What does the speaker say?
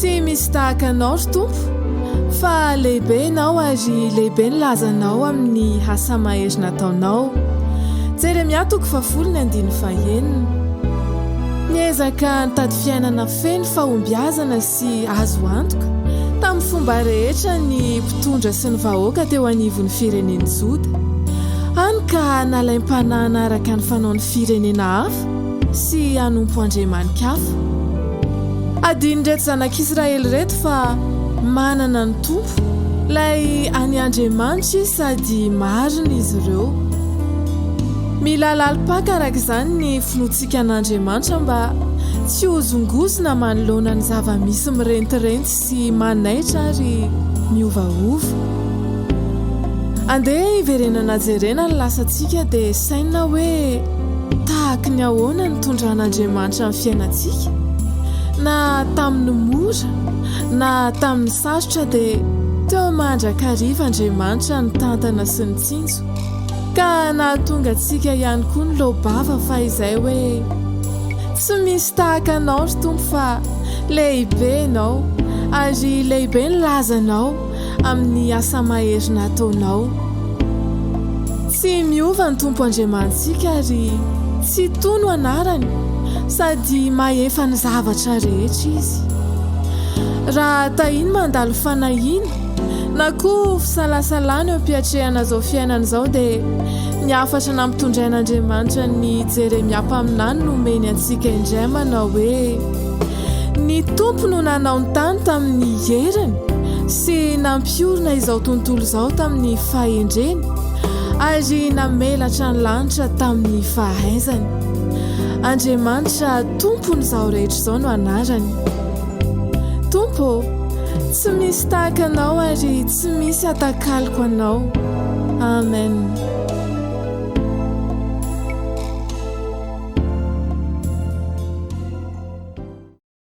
tsy misy tahaka anao ry tompo fa lehibe ianao ary lehibe ny lazanao amin'ny asa mahery nataonao. Jeremia 10:1 niezaka nitady fiainana feno fahombiazana sy azo antoka tamin'ny fomba rehetra ny mpitondra sy ny vahoaka teo anivon'ny fireneny Joda. Hany ka nalaim-panahy naraka ny fanaon'ny firenena hafa sy hanompo Andriamanitra hafa. Adiny reto zanak'Israely reto fa manana ny tompo lay any Andriamanitra sady marina izy ireo. Mila lalipaka araka izany ny finoantsika an'Andriamanitra mba tsy hozongozona manoloana ny zava-misy mirentirenty sy manaitra ary miovaova. Andeha hiverenana jerena ny lasantsika dia saina hoe tahaka ny ahoana ny tondran'Andriamanitra amin'ny fiainantsika. Na tamin'ny mora na tamin'ny sarotra dia teo mandrakariva Andriamanitra ny tantana sy ny tsinjo. Ka nahatonga antsika ihany koa ny lobava fa izay hoe tsy misy tahaka anao ry tompo fa lehibe ianao ary lehibe ny lazanao amin'ny asa mahery nataonao. Tsy miova ny tompo Andriamantsika ary tsy tono anarany sady mahefa ny zavatra rehetra izy. Raha tahiny mandalo fanahiny na koa fisalasalana eo am-piatrehana zao fiainana izao dia niafatra nampitondrain'Andriamanitra ny Jeremia mpaminany nomeny antsika indray manao hoe ny tompo no nanao ny tany tamin'ny heriny sy nampiorina izao tontolo izao tamin'ny fahendreny ary namelatra ny lanitra tamin'ny fahaizany. Andriamanitra tompony izao rehetra izao no anarany. Tompo, tsy misy tahaka anao ary tsy misy atakaliko anao. Amen.